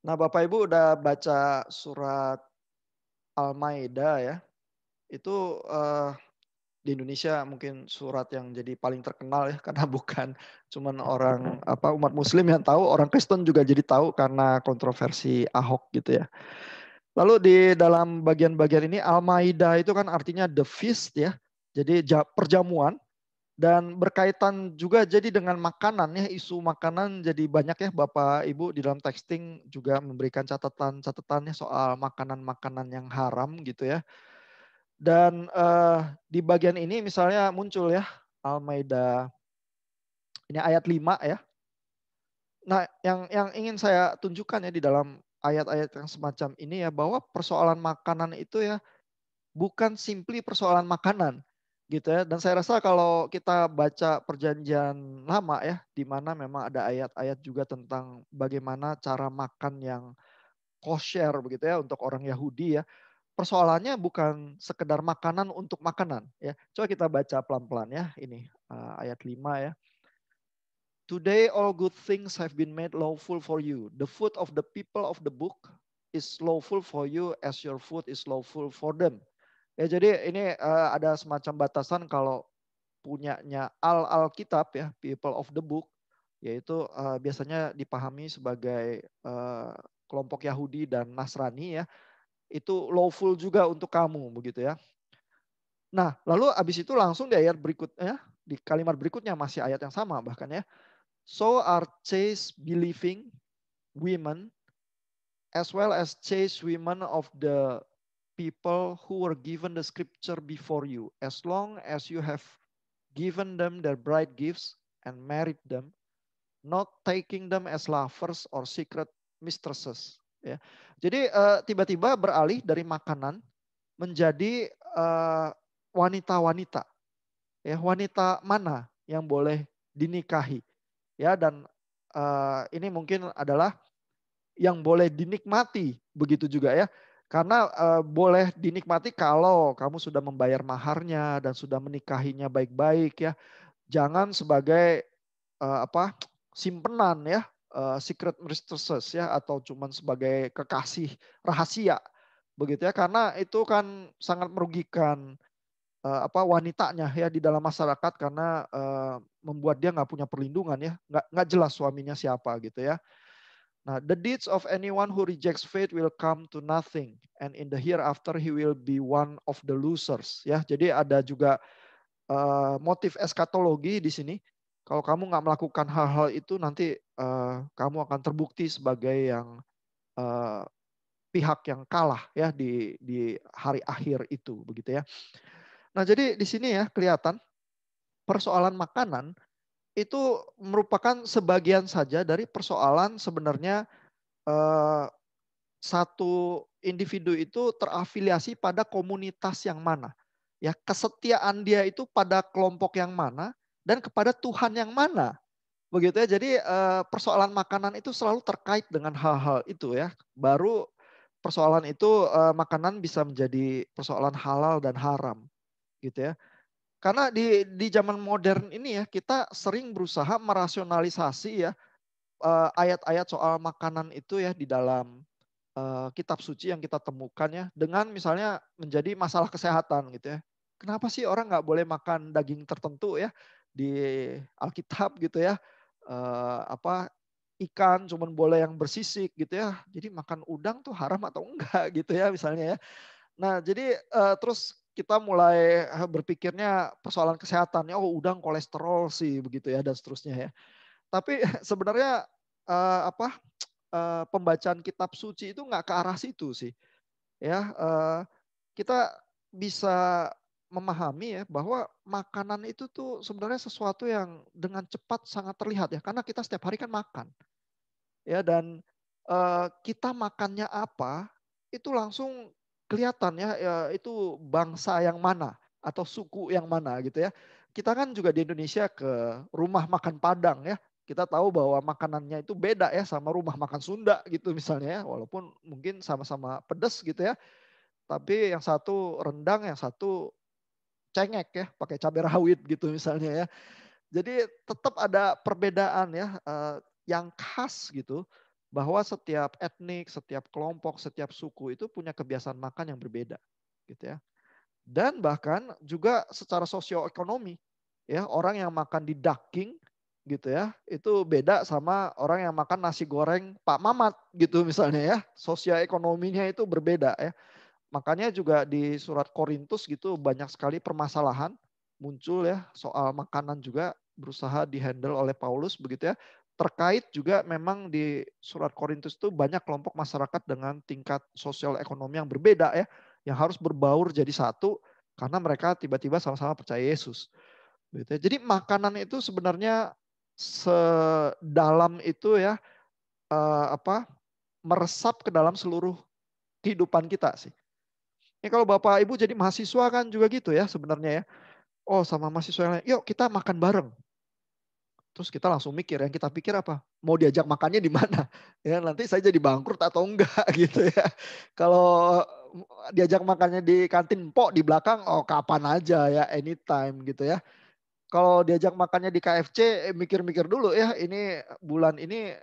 Nah, Bapak Ibu udah baca surat Al-Maidah ya. Itu di Indonesia mungkin surat yang jadi paling terkenal ya karena bukan cuman orang umat muslim yang tahu, orang Kristen juga jadi tahu karena kontroversi Ahok gitu ya. Lalu di dalam bagian-bagian ini Al-Maidah itu kan artinya the feast ya. Jadi perjamuan. Dan berkaitan juga jadi dengan makanan ya, isu makanan jadi banyak ya Bapak Ibu di dalam texting juga memberikan catatan-catatannya soal makanan-makanan yang haram gitu ya. Dan di bagian ini misalnya muncul ya Al-Maidah ini ayat 5 ya. Nah, yang ingin saya tunjukkan ya di dalam ayat-ayat yang semacam ini ya bahwa persoalan makanan itu ya bukan simply persoalan makanan gitu ya. Dan saya rasa kalau kita baca perjanjian lama ya, di mana memang ada ayat-ayat juga tentang bagaimana cara makan yang kosher begitu ya untuk orang Yahudi ya. Persoalannya bukan sekedar makanan untuk makanan ya. Coba kita baca pelan-pelan ya ini ayat 5 ya. Today all good things have been made lawful for you. The food of the people of the book is lawful for you as your food is lawful for them. Ya jadi ini ada semacam batasan kalau punyanya Alkitab ya, people of the book, yaitu biasanya dipahami sebagai kelompok Yahudi dan Nasrani ya, itu lawful juga untuk kamu begitu ya. Nah, lalu abis itu langsung di ayat berikutnya, di kalimat berikutnya masih ayat yang sama bahkan ya. So are chaste believing women as well as chaste women of the people who were given the scripture before you, as long as you have given them their bride gifts and married them, not taking them as lovers or secret mistresses. Ya. Jadi tiba-tiba beralih dari makanan menjadi wanita-wanita. Ya, wanita mana yang boleh dinikahi? Ya, dan ini mungkin adalah yang boleh dinikmati begitu juga ya. Karena boleh dinikmati kalau kamu sudah membayar maharnya dan sudah menikahinya baik-baik ya. Jangan sebagai simpenan ya, secret mistresses ya atau cuman sebagai kekasih rahasia begitu ya. Karena itu kan sangat merugikan wanitanya ya di dalam masyarakat karena membuat dia nggak punya perlindungan ya, nggak jelas suaminya siapa gitu ya. Nah, the deeds of anyone who rejects faith will come to nothing, and in the hereafter he will be one of the losers. Ya, jadi ada juga motif eskatologi di sini. Kalau kamu nggak melakukan hal-hal itu, nanti kamu akan terbukti sebagai yang uh, pihak yang kalah ya di hari akhir itu, begitu ya. Nah, jadi di sini ya kelihatan persoalan makanan itu merupakan sebagian saja dari persoalan sebenarnya eh, satu individu itu terafiliasi pada komunitas yang mana. Ya, kesetiaan dia itu pada kelompok yang mana dan kepada Tuhan yang mana. Begitu ya. Jadi persoalan makanan itu selalu terkait dengan hal-hal itu ya. Baru persoalan itu makanan bisa menjadi persoalan halal dan haram gitu ya. Karena di zaman modern ini ya kita sering berusaha merasionalisasi ya ayat-ayat soal makanan itu ya di dalam kitab suci yang kita temukan ya dengan misalnya menjadi masalah kesehatan gitu ya. Kenapa sih orang nggak boleh makan daging tertentu ya di Alkitab gitu ya? Ikan cuman boleh yang bersisik gitu ya. Jadi makan udang tuh haram atau enggak gitu ya misalnya ya. Nah, jadi terus kita mulai berpikirnya persoalan kesehatan ya, oh udang kolesterol sih begitu ya dan seterusnya ya. Tapi sebenarnya pembacaan kitab suci itu nggak ke arah situ sih. Ya, kita bisa memahami ya bahwa makanan itu tuh sebenarnya sesuatu yang dengan cepat sangat terlihat ya karena kita setiap hari kan makan. Ya dan kita makannya apa itu langsung kelihatan ya, itu bangsa yang mana atau suku yang mana gitu ya. Kita kan juga di Indonesia ke rumah makan Padang ya. Kita tahu bahwa makanannya itu beda ya sama rumah makan Sunda gitu misalnya ya. Walaupun mungkin sama-sama pedas gitu ya. Tapi yang satu rendang, yang satu cengek ya, pakai cabai rawit gitu misalnya ya. Jadi tetap ada perbedaan ya yang khas gitu bahwa setiap etnik, setiap kelompok, setiap suku itu punya kebiasaan makan yang berbeda, gitu ya. Dan bahkan juga secara sosioekonomi, ya orang yang makan di daging gitu ya, itu beda sama orang yang makan nasi goreng Pak Mamat gitu misalnya ya. Sosioekonominya itu berbeda ya. Makanya juga di surat Korintus gitu banyak sekali permasalahan muncul ya soal makanan juga berusaha dihandle oleh Paulus begitu ya. Terkait juga memang di surat Korintus itu banyak kelompok masyarakat dengan tingkat sosial ekonomi yang berbeda ya. Yang harus berbaur jadi satu karena mereka tiba-tiba sama-sama percaya Yesus. Gitu ya. Jadi makanan itu sebenarnya sedalam itu ya meresap ke dalam seluruh kehidupan kita sih. Ini kalau Bapak Ibu jadi mahasiswa kan juga gitu ya sebenarnya ya. Oh sama mahasiswa yang lain, yuk kita makan bareng. Terus kita langsung mikir, yang kita pikir apa? Mau diajak makannya di mana? Ya nanti saya jadi bangkrut atau enggak gitu ya. Kalau diajak makannya di kantin Pok di belakang, oh kapan aja ya, anytime gitu ya. Kalau diajak makannya di KFC, mikir-mikir dulu ya, ini bulan ini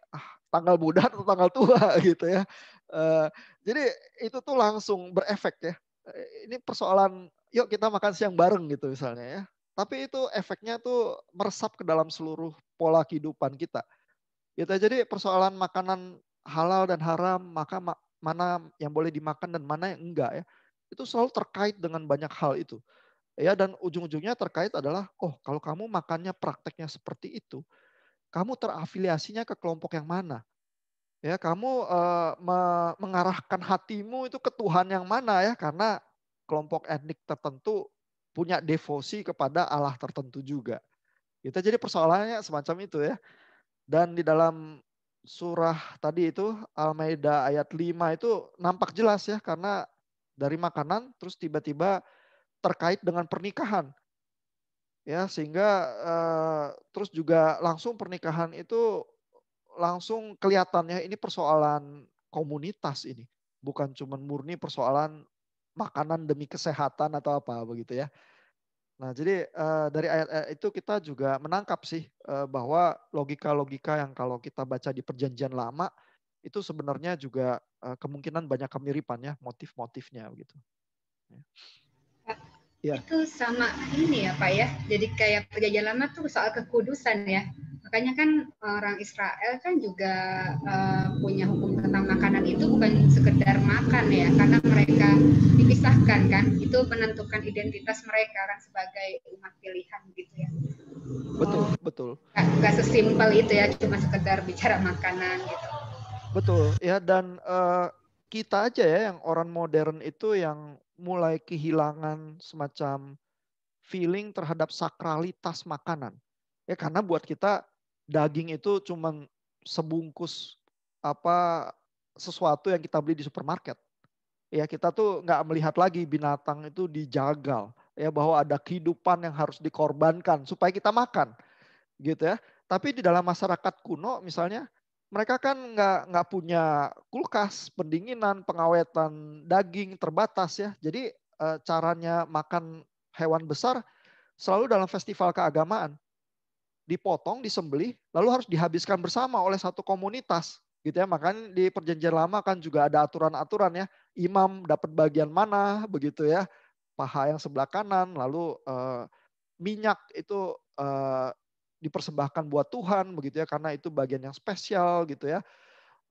tanggal muda atau tanggal tua gitu ya. Eh, jadi itu tuh langsung berefek ya. Ini persoalan, yuk kita makan siang bareng gitu misalnya ya. Tapi itu efeknya tuh meresap ke dalam seluruh pola kehidupan kita. Gitu. Jadi persoalan makanan halal dan haram, maka mana yang boleh dimakan dan mana yang enggak ya. Itu selalu terkait dengan banyak hal itu. Ya dan ujung-ujungnya terkait adalah, oh kalau kamu makannya prakteknya seperti itu, kamu terafiliasinya ke kelompok yang mana? Ya kamu mengarahkan hatimu itu ke Tuhan yang mana ya? Karena kelompok etnik tertentu punya devosi kepada Allah tertentu juga. Gitu. Jadi persoalannya semacam itu ya. Dan di dalam surah tadi itu Al-Maidah ayat 5 itu nampak jelas ya karena dari makanan terus tiba-tiba terkait dengan pernikahan. Ya sehingga terus juga langsung pernikahan itu langsung kelihatannya ini persoalan komunitas ini. Bukan cuma murni persoalan makanan demi kesehatan atau apa begitu ya. Nah jadi dari ayat-ayat itu kita juga menangkap sih bahwa logika-logika yang kalau kita baca di perjanjian lama itu sebenarnya juga kemungkinan banyak kemiripan ya motif-motifnya begitu. Ya. Itu sama ini ya Pak ya, jadi kayak perjanjian lama tuh soal kekudusan ya. Makanya kan orang Israel kan juga punya hukum tentang makanan itu bukan sekedar makan ya, karena mereka dipisahkan kan, itu menentukan identitas mereka kan sebagai umat pilihan gitu ya. Betul, betul. Nggak sesimpel itu ya, cuma sekedar bicara makanan gitu. Betul ya dan kita aja ya yang orang modern itu yang mulai kehilangan semacam feeling terhadap sakralitas makanan. Ya karena buat kita daging itu cuman sebungkus apa sesuatu yang kita beli di supermarket. Ya kita tuh nggak melihat lagi binatang itu dijagal. Ya bahwa ada kehidupan yang harus dikorbankan supaya kita makan gitu ya. Tapi di dalam masyarakat kuno misalnya mereka kan nggak punya kulkas, pendinginan, pengawetan daging terbatas ya. Jadi caranya makan hewan besar selalu dalam festival keagamaan. Dipotong, disembelih, lalu harus dihabiskan bersama oleh satu komunitas. Gitu ya, makanya di perjanjian lama kan juga ada aturan-aturan ya. Imam dapat bagian mana begitu ya. Paha yang sebelah kanan, lalu minyak itu dipersembahkan buat Tuhan begitu ya karena itu bagian yang spesial gitu ya.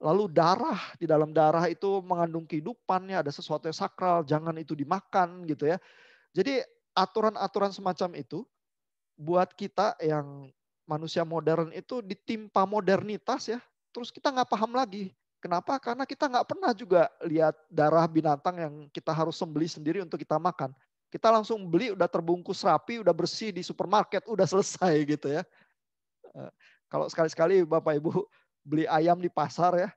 Lalu darah, di dalam darah itu mengandung kehidupannya, ada sesuatu yang sakral, jangan itu dimakan gitu ya. Jadi aturan-aturan semacam itu buat kita yang manusia modern itu ditimpa modernitas ya. Terus kita nggak paham lagi. Kenapa? Karena kita nggak pernah juga lihat darah binatang yang kita harus sembelih sendiri untuk kita makan. Kita langsung beli udah terbungkus rapi, udah bersih di supermarket, udah selesai gitu ya. Kalau sekali-sekali Bapak Ibu beli ayam di pasar ya,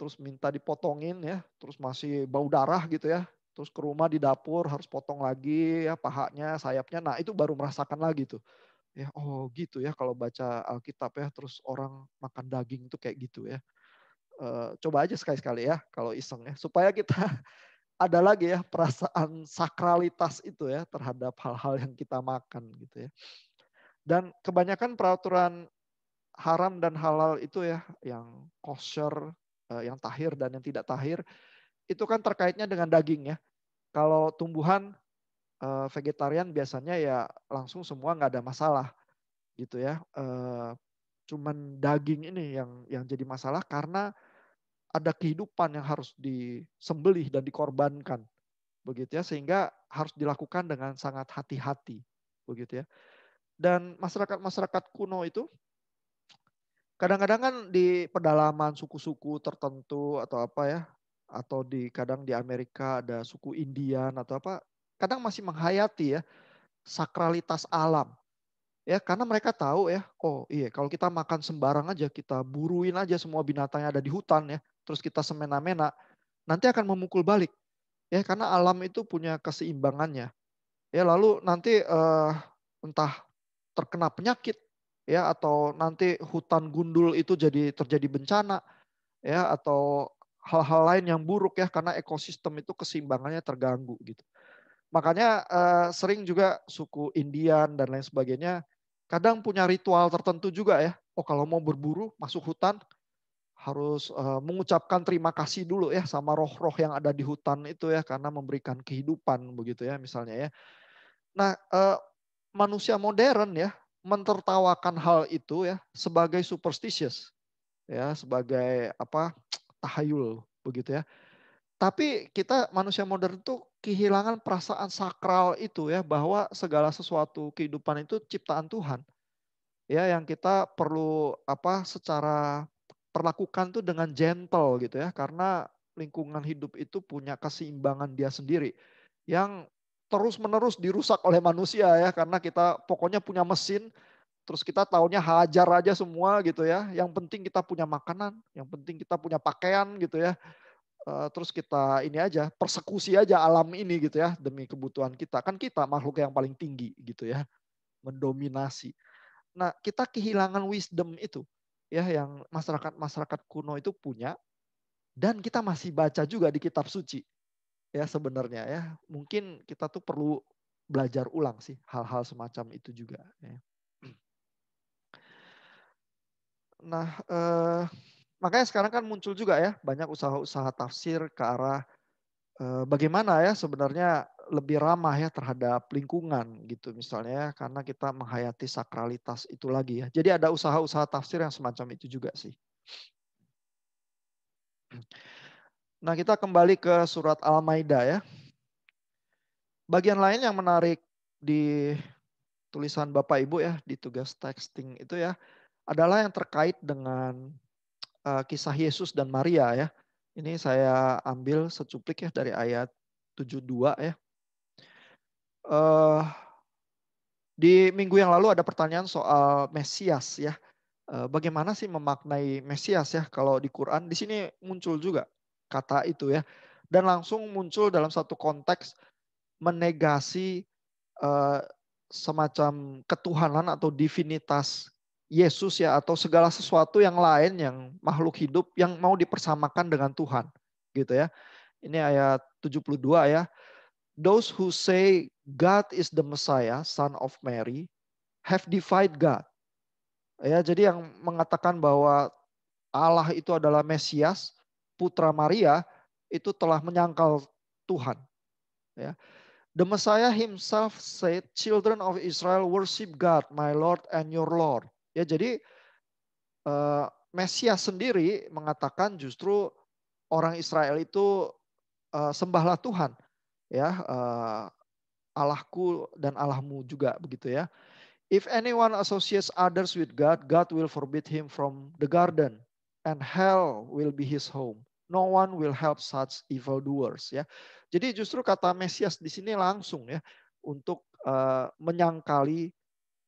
terus minta dipotongin ya, terus masih bau darah gitu ya. Terus ke rumah di dapur harus potong lagi ya pahanya, sayapnya. Nah itu baru merasakan lagi tuh. Ya, oh gitu ya kalau baca Alkitab ya, terus orang makan daging itu kayak gitu ya. Coba aja sekali-sekali ya kalau iseng ya. Supaya kita ada lagi ya perasaan sakralitas itu ya terhadap hal-hal yang kita makan gitu ya. Dan kebanyakan peraturan haram dan halal itu ya, yang kosher, yang tahir dan yang tidak tahir, itu kan terkaitnya dengan daging ya. Kalau tumbuhan vegetarian biasanya ya langsung semua nggak ada masalah gitu ya. Cuman daging ini yang jadi masalah karena ada kehidupan yang harus disembelih dan dikorbankan begitu ya, sehingga harus dilakukan dengan sangat hati-hati begitu ya. Dan masyarakat-masyarakat kuno itu kadang-kadang kan di pedalaman suku-suku tertentu atau apa ya, atau kadang di Amerika ada suku Indian atau apa, kadang masih menghayati ya sakralitas alam. Ya, karena mereka tahu ya, oh iya kalau kita makan sembarang aja, kita buruin aja semua binatang yang ada di hutan ya, terus kita semena-mena, nanti akan memukul balik. Ya, karena alam itu punya keseimbangannya. Ya, lalu nanti entah terkena penyakit ya, atau nanti hutan gundul itu terjadi bencana ya, atau hal-hal lain yang buruk ya, karena ekosistem itu keseimbangannya terganggu gitu. Makanya sering juga suku Indian dan lain sebagainya kadang punya ritual tertentu juga ya. Oh kalau mau berburu masuk hutan harus mengucapkan terima kasih dulu ya sama roh-roh yang ada di hutan itu ya, karena memberikan kehidupan begitu ya misalnya ya. Nah manusia modern ya mentertawakan hal itu ya sebagai superstitious ya, sebagai apa, tahayul begitu ya. Tapi kita manusia modern itu kehilangan perasaan sakral itu ya, bahwa segala sesuatu kehidupan itu ciptaan Tuhan. Ya, yang kita perlu apa, secara perlakukan tuh dengan gentle gitu ya, karena lingkungan hidup itu punya keseimbangan dia sendiri yang terus-menerus dirusak oleh manusia ya, karena kita pokoknya punya mesin terus kita taunya hajar aja semua gitu ya. Yang penting kita punya makanan, yang penting kita punya pakaian gitu ya. Terus kita ini aja, persekusi aja alam ini gitu ya demi kebutuhan kita. Kan kita makhluk yang paling tinggi gitu ya, mendominasi. Nah, kita kehilangan wisdom itu ya, yang masyarakat-masyarakat kuno itu punya, dan kita masih baca juga di kitab suci ya sebenarnya ya. Mungkin kita tuh perlu belajar ulang sih hal-hal semacam itu juga ya. Nah, makanya sekarang kan muncul juga ya banyak usaha-usaha tafsir ke arah bagaimana ya sebenarnya lebih ramah ya terhadap lingkungan gitu misalnya ya, karena kita menghayati sakralitas itu lagi ya. Jadi ada usaha-usaha tafsir yang semacam itu juga sih. Nah, kita kembali ke surat Al-Maidah ya. Bagian lain yang menarik di tulisan Bapak Ibu ya, di tugas texting itu ya, adalah yang terkait dengan kisah Yesus dan Maria ya. Ini saya ambil secuplik ya dari ayat 72 ya. Di minggu yang lalu ada pertanyaan soal Mesias ya. Bagaimana sih memaknai Mesias ya? Kalau di Quran di sini muncul juga kata itu ya. Dan langsung muncul dalam satu konteks menegasi eh, semacam ketuhanan atau divinitas Yesus ya, atau segala sesuatu yang lain yang makhluk hidup yang mau dipersamakan dengan Tuhan gitu ya. Ini ayat 72 ya. Those who say God is the Messiah, son of Mary, have defied God. Ya, jadi yang mengatakan bahwa Allah itu adalah Mesias, putra Maria, itu telah menyangkal Tuhan. Ya. The Messiah himself said, "Children of Israel worship God, my Lord and your Lord." Ya, jadi Mesias sendiri mengatakan justru orang Israel itu sembahlah Tuhan, ya, Allahku dan Allahmu juga begitu ya. If anyone associates others with God, God will forbid him from the garden, and hell will be his home. No one will help such evildoers. Ya, jadi justru kata Mesias di sini langsung ya untuk menyangkali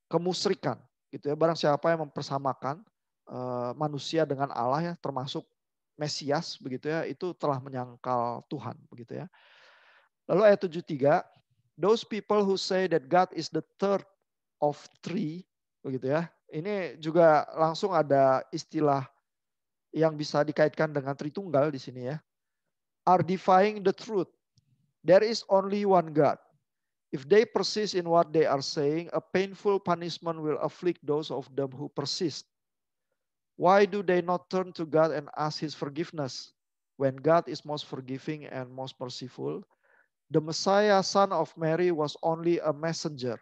kemusyrikan, gitu ya. Barang siapa yang mempersamakan manusia dengan Allah ya, termasuk Mesias begitu ya, itu telah menyangkal Tuhan begitu ya. Lalu ayat 73, those people who say that God is the third of three, begitu ya. Ini juga langsung ada istilah yang bisa dikaitkan dengan Tritunggal di sini ya. Are defying the truth. There is only one God. If they persist in what they are saying, a painful punishment will afflict those of them who persist. Why do they not turn to God and ask His forgiveness when God is most forgiving and most merciful? The Messiah, son of Mary, was only a messenger.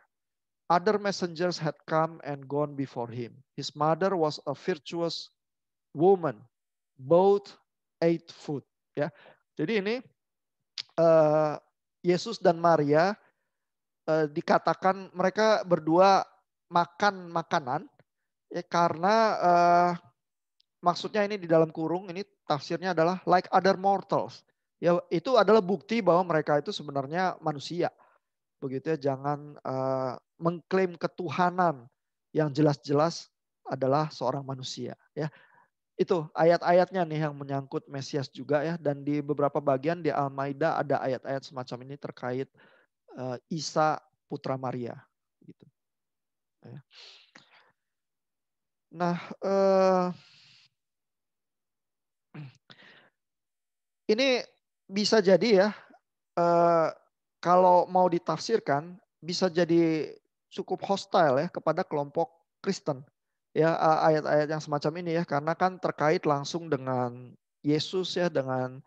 Other messengers had come and gone before him. His mother was a virtuous woman. Both ate food. Ya, jadi ini Yesus dan Maria dikatakan mereka berdua makan makanan ya karena maksudnya ini di dalam kurung ini tafsirnya adalah like other mortals. Ya itu adalah bukti bahwa mereka itu sebenarnya manusia. Begitu ya, jangan mengklaim ketuhanan yang jelas-jelas adalah seorang manusia ya. Itu ayat-ayatnya nih yang menyangkut Mesias juga ya, dan di beberapa bagian di Al-Maidah ada ayat-ayat semacam ini terkait Isa putra Maria gitu. Ya. Nah, ini bisa jadi ya, kalau mau ditafsirkan bisa jadi cukup hostile ya kepada kelompok Kristen. Ya ayat-ayat yang semacam ini ya, karena kan terkait langsung dengan Yesus ya, dengan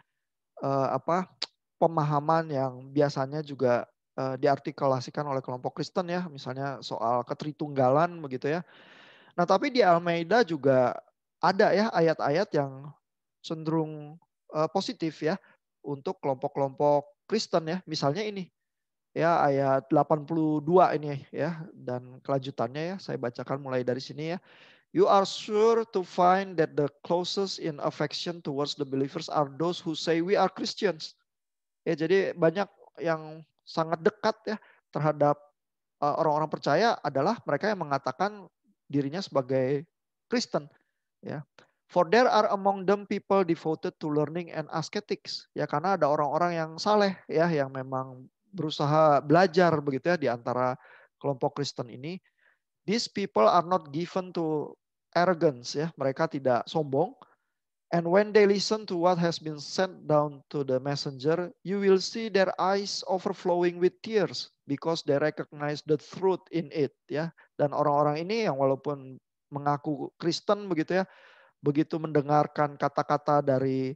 pemahaman yang biasanya juga diartikulasikan oleh kelompok Kristen ya, misalnya soal ketritunggalan begitu ya. Nah, tapi di Al-Maidah juga ada ya ayat-ayat yang cenderung positif ya untuk kelompok-kelompok Kristen ya. Misalnya ini ya ayat 82 ini ya, dan kelanjutannya ya saya bacakan mulai dari sini ya. You are sure to find that the closest in affection towards the believers are those who say we are Christians. Ya, jadi banyak yang sangat dekat ya terhadap orang-orang percaya adalah mereka yang mengatakan dirinya sebagai Kristen ya. For there are among them people devoted to learning and ascetics. Ya, karena ada orang-orang yang saleh ya, yang memang berusaha belajar begitu ya di antara kelompok Kristen ini. These people are not given to arrogance ya. Mereka tidak sombong. And when they listen to what has been sent down to the messenger, you will see their eyes overflowing with tears because they recognize the truth in it ya. Dan orang-orang ini yang walaupun mengaku Kristen begitu ya, begitu mendengarkan kata-kata dari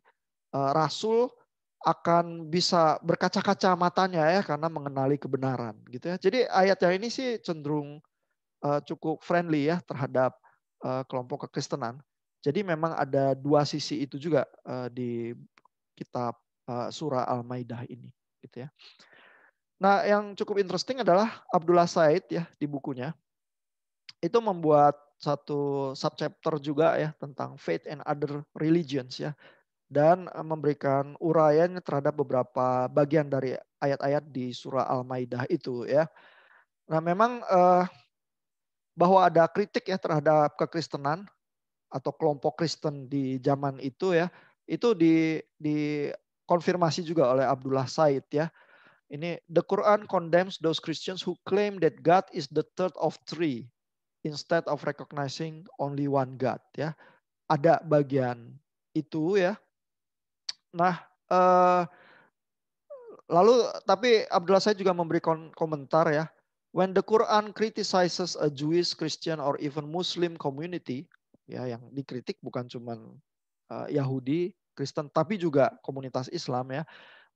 rasul akan bisa berkaca-kaca matanya ya karena mengenali kebenaran gitu ya. Jadi ayat yang ini sih cenderung cukup friendly ya terhadap kelompok kekristenan. Jadi memang ada dua sisi itu juga di kitab surah Al-Maidah ini gitu ya. Nah, yang cukup interesting adalah Abdullah Said ya di bukunya itu membuat satu subchapter juga ya tentang faith and other religions ya, dan memberikan uraian terhadap beberapa bagian dari ayat-ayat di surah Al-Maidah itu ya. Nah, memang bahwa ada kritik ya terhadap kekristenan atau kelompok Kristen di zaman itu ya, itu dikonfirmasi juga oleh Abdullah Said ya. Ini the Quran condemns those Christians who claim that God is the third of three instead of recognizing only one God ya. Ada bagian itu ya. Nah, lalu tapi Abdullah Said juga memberi komentar ya. When the Quran criticizes a Jewish, Christian, or even Muslim community, ya yang dikritik bukan cuma Yahudi, Kristen, tapi juga komunitas Islam ya.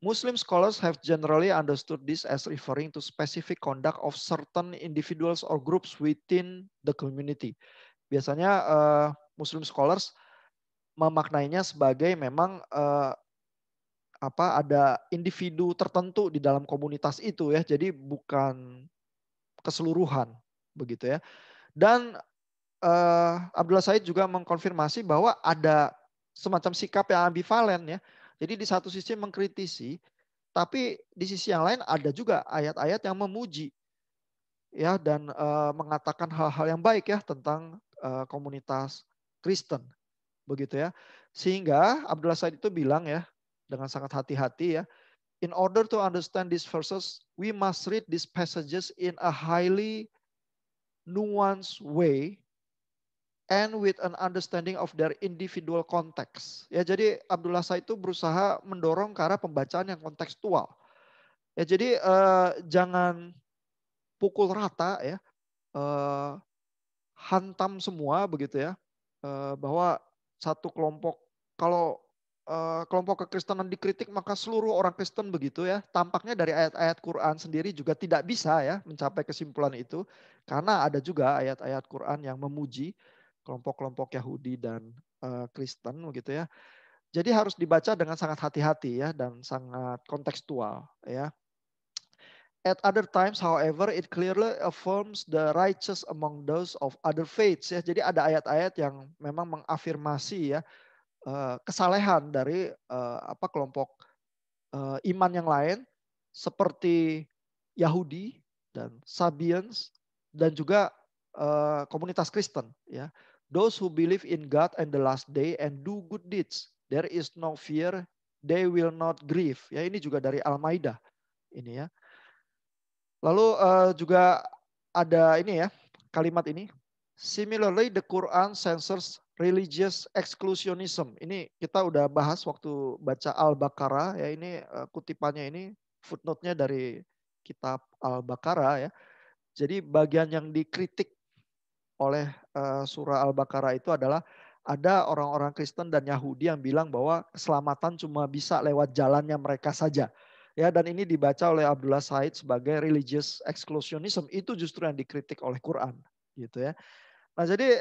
Muslim scholars have generally understood this as referring to specific conduct of certain individuals or groups within the community. Biasanya Muslim scholars memaknainya sebagai memang ada individu tertentu di dalam komunitas itu ya. Jadi bukan keseluruhan begitu ya. Dan Abdullah Said juga mengkonfirmasi bahwa ada semacam sikap yang ambivalen ya. Jadi di satu sisi mengkritisi, tapi di sisi yang lain ada juga ayat-ayat yang memuji ya, dan mengatakan hal-hal yang baik ya tentang komunitas Kristen begitu ya. Sehingga Abdullah Said itu bilang ya dengan sangat hati-hati ya, in order to understand these verses, we must read these passages in a highly nuanced way and with an understanding of their individual context. Ya, jadi Abdullah Said itu berusaha mendorong ke arah pembacaan yang kontekstual. Ya, jadi jangan pukul rata ya, hantam semua begitu ya. bahwa satu kelompok kalau kelompok kekristenan dikritik maka seluruh orang Kristen begitu ya. Tampaknya dari ayat-ayat Quran sendiri juga tidak bisa ya mencapai kesimpulan itu. Karena ada juga ayat-ayat Quran yang memuji kelompok-kelompok Yahudi dan Kristen begitu ya. Jadi harus dibaca dengan sangat hati-hati ya dan sangat kontekstual ya. At other times, however, it clearly affirms the righteous among those of other faiths ya. Jadi ada ayat-ayat yang memang mengafirmasi ya kesalehan dari kelompok iman yang lain seperti Yahudi dan Sabians dan juga komunitas Kristen ya. Those who believe in God and the last day and do good deeds, there is no fear, they will not grieve. Ya ini juga dari Al-Maidah ini ya. Lalu juga ada ini ya kalimat ini. Similarly, the Quran censors religious exclusionism. Ini kita udah bahas waktu baca Al-Baqarah ya. Ini kutipannya ini footnote-nya dari kitab Al-Baqarah ya. Jadi bagian yang dikritik oleh surah Al-Baqarah itu adalah ada orang-orang Kristen dan Yahudi yang bilang bahwa keselamatan cuma bisa lewat jalannya mereka saja. Ya, dan ini dibaca oleh Abdullah Said sebagai religious exclusionism. Itu justru yang dikritik oleh Quran, gitu ya. Nah, jadi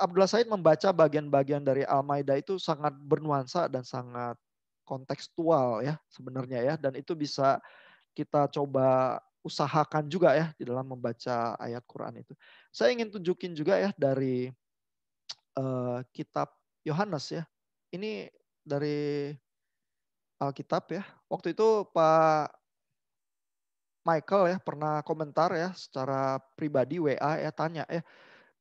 Abdullah Said membaca bagian-bagian dari Al-Maidah itu sangat bernuansa dan sangat kontekstual ya sebenarnya ya, dan itu bisa kita coba usahakan juga ya di dalam membaca ayat Quran itu. Saya ingin tunjukin juga ya dari kitab Yohanes ya. Ini dari Alkitab ya. Waktu itu Pak Michael ya pernah komentar ya secara pribadi WA ya tanya ya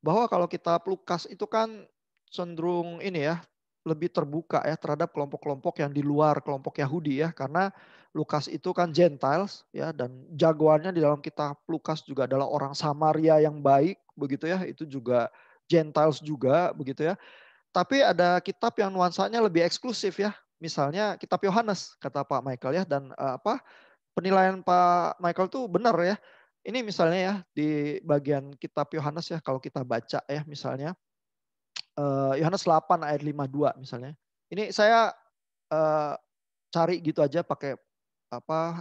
bahwa kalau kitab Lukas itu kan cenderung ini ya lebih terbuka ya terhadap kelompok-kelompok yang di luar kelompok Yahudi ya karena Lukas itu kan Gentiles ya dan jagoannya di dalam kitab Lukas juga adalah orang Samaria yang baik begitu ya itu juga Gentiles juga begitu ya tapi ada kitab yang nuansanya lebih eksklusif ya misalnya kitab Yohanes kata Pak Michael ya dan penilaian Pak Michael tuh benar ya. Ini misalnya ya di bagian kitab Yohanes ya kalau kita baca ya misalnya Yohanes 8 ayat 52 misalnya. Ini saya eh, cari gitu aja pakai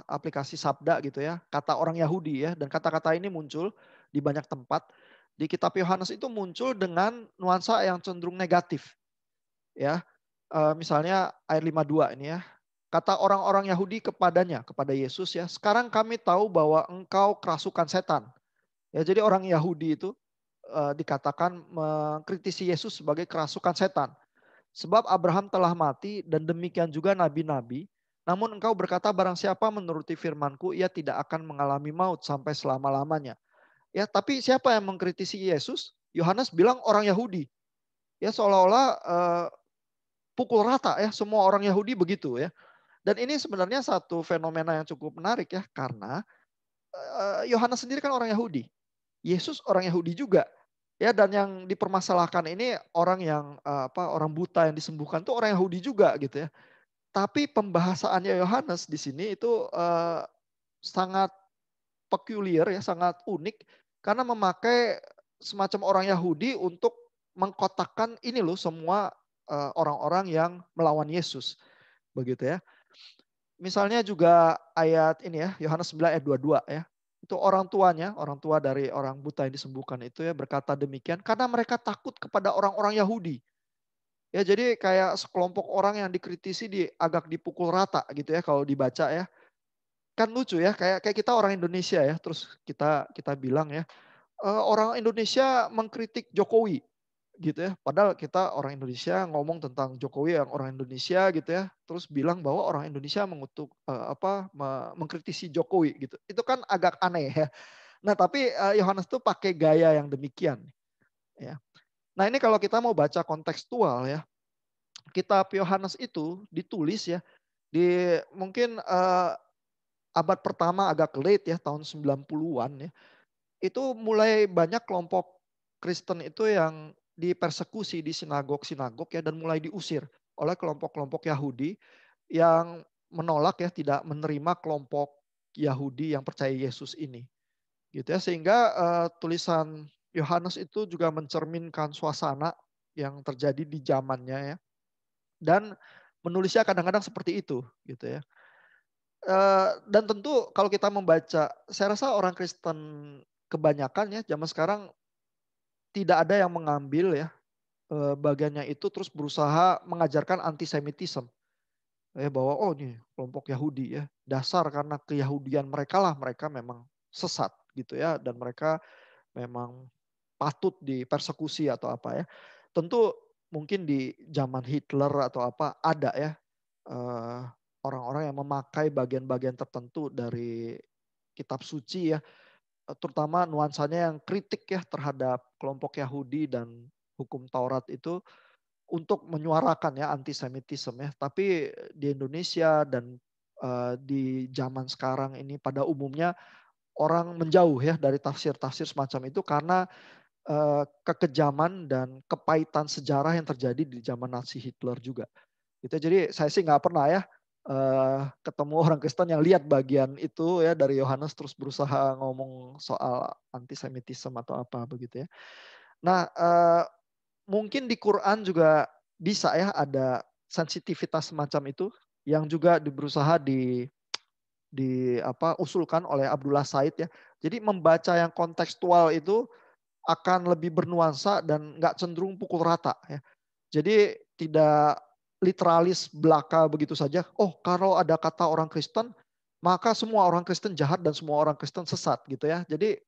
aplikasi Sabda gitu ya. Kata orang Yahudi ya dan kata-kata ini muncul di banyak tempat. Di kitab Yohanes itu muncul dengan nuansa yang cenderung negatif ya. Misalnya ayat 52 ini ya. Kata orang-orang Yahudi kepadanya, kepada Yesus ya, sekarang kami tahu bahwa engkau kerasukan setan. Ya, jadi orang Yahudi itu dikatakan mengkritisi Yesus sebagai kerasukan setan. Sebab Abraham telah mati dan demikian juga nabi-nabi. Namun engkau berkata barang siapa menuruti firmanku, ia tidak akan mengalami maut sampai selama-lamanya. Ya, tapi siapa yang mengkritisi Yesus? Yohanes bilang orang Yahudi. Ya seolah-olah pukul rata ya semua orang Yahudi begitu ya. Dan ini sebenarnya satu fenomena yang cukup menarik ya karena Yohanes sendiri kan orang Yahudi. Yesus orang Yahudi juga. Ya dan yang dipermasalahkan ini orang yang orang buta yang disembuhkan tuh orang Yahudi juga gitu ya. Tapi pembahasannya Yohanes di sini itu sangat peculiar ya, sangat unik karena memakai semacam orang Yahudi untuk mengkotakkan ini loh semua orang-orang yang melawan Yesus. Begitu ya. Misalnya juga ayat ini ya, Yohanes 9 ayat 22 ya. Itu orang tuanya, orang tua dari orang buta yang disembuhkan itu ya berkata demikian karena mereka takut kepada orang-orang Yahudi. Ya jadi kayak sekelompok orang yang dikritisi agak dipukul rata gitu ya kalau dibaca ya. Kan lucu ya kayak kayak kita orang Indonesia ya, terus kita kita bilang ya, orang Indonesia mengkritik Jokowi gitu ya. Padahal kita orang Indonesia ngomong tentang Jokowi yang orang Indonesia gitu ya, terus bilang bahwa orang Indonesia mengutuk mengkritisi Jokowi gitu. Itu kan agak aneh ya. Nah, tapi Yohanes tuh pakai gaya yang demikian ya. Nah, ini kalau kita mau baca kontekstual ya, kitab Yohanes itu ditulis ya di mungkin abad pertama agak late ya tahun 90-an ya. Itu mulai banyak kelompok Kristen itu yang dipersekusi di sinagog-sinagog ya dan mulai diusir oleh kelompok-kelompok Yahudi yang menolak ya tidak menerima kelompok Yahudi yang percaya Yesus ini. Gitu ya sehingga tulisan Yohanes itu juga mencerminkan suasana yang terjadi di zamannya ya. Dan menulisnya kadang-kadang seperti itu gitu ya. Dan tentu kalau kita membaca, saya rasa orang Kristen kebanyakan ya zaman sekarang tidak ada yang mengambil ya bagiannya itu terus berusaha mengajarkan antisemitisme. Ya bahwa oh nih kelompok Yahudi ya, dasar karena keyahudian mereka lah mereka memang sesat gitu ya, dan mereka memang patut dipersekusi atau apa ya. Tentu mungkin di zaman Hitler atau apa ada ya eh, orang-orang yang memakai bagian-bagian tertentu dari kitab suci ya, terutama nuansanya yang kritik ya terhadap kelompok Yahudi dan hukum Taurat itu untuk menyuarakan ya antisemitisme ya. Tapi di Indonesia dan di zaman sekarang ini pada umumnya orang menjauh ya dari tafsir-tafsir semacam itu karena kekejaman dan kepahitan sejarah yang terjadi di zaman Nazi Hitler juga. Gitu. Jadi saya sih nggak pernah ya ketemu orang Kristen yang lihat bagian itu ya dari Yohanes terus berusaha ngomong soal antisemitisme atau apa begitu ya. Nah mungkin di Quran juga bisa ya ada sensitivitas semacam itu yang juga berusaha di apa usulkan oleh Abdullah Said ya. Jadi membaca yang kontekstual itu akan lebih bernuansa dan nggak cenderung pukul rata ya. Jadi tidak literalis belaka begitu saja. Oh, kalau ada kata orang Kristen, maka semua orang Kristen jahat dan semua orang Kristen sesat gitu ya. Jadi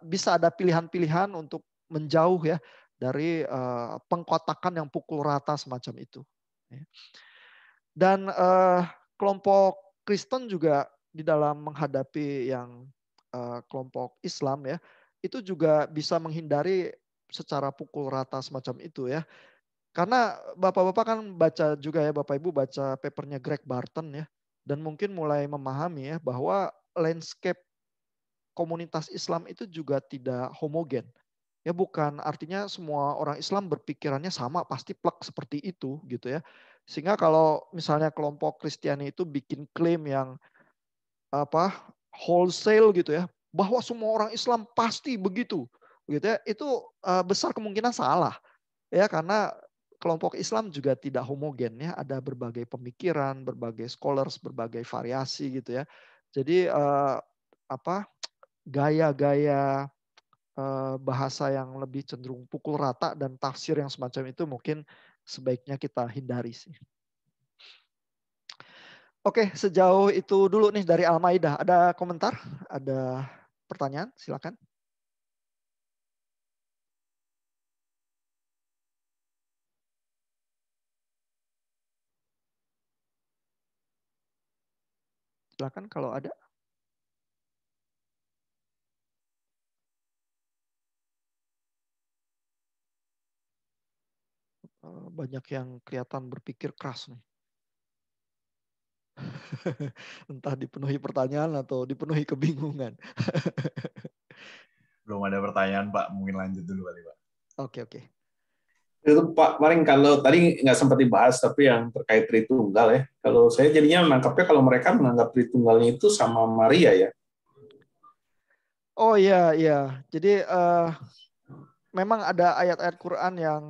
bisa ada pilihan-pilihan untuk menjauh ya dari pengkotakan yang pukul rata semacam itu. Dan kelompok Kristen juga di dalam menghadapi yang kelompok Islam ya, itu juga bisa menghindari secara pukul rata semacam itu ya. Karena bapak-bapak kan baca juga ya, Bapak Ibu baca papernya Greg Barton ya. Dan mungkin mulai memahami ya bahwa landscape komunitas Islam itu juga tidak homogen. Ya bukan artinya semua orang Islam berpikirannya sama pasti plek seperti itu gitu ya. Sehingga kalau misalnya kelompok Kristiani itu bikin klaim yang apa wholesale gitu ya, bahwa semua orang Islam pasti begitu gitu ya, itu besar kemungkinan salah. Ya karena kelompok Islam juga tidak homogen ya, ada berbagai pemikiran, berbagai scholars, berbagai variasi gitu ya. Jadi apa gaya-gaya bahasa yang lebih cenderung pukul rata dan tafsir yang semacam itu mungkin sebaiknya kita hindari sih. Oke, sejauh itu dulu nih dari Al-Maidah. Ada komentar? Ada pertanyaan? Silakan. Silakan kalau ada. Banyak yang kelihatan berpikir keras nih. Entah dipenuhi pertanyaan atau dipenuhi kebingungan. Belum ada pertanyaan Pak, mungkin lanjut dulu kali Pak. Oke. Itu Pak, paling kalau tadi nggak sempat dibahas, tapi yang terkait Tritunggal ya. Kalau saya jadinya menangkapnya kalau mereka menganggap Tritunggalnya itu sama Maria ya. Oh iya. Jadi memang ada ayat-ayat Quran yang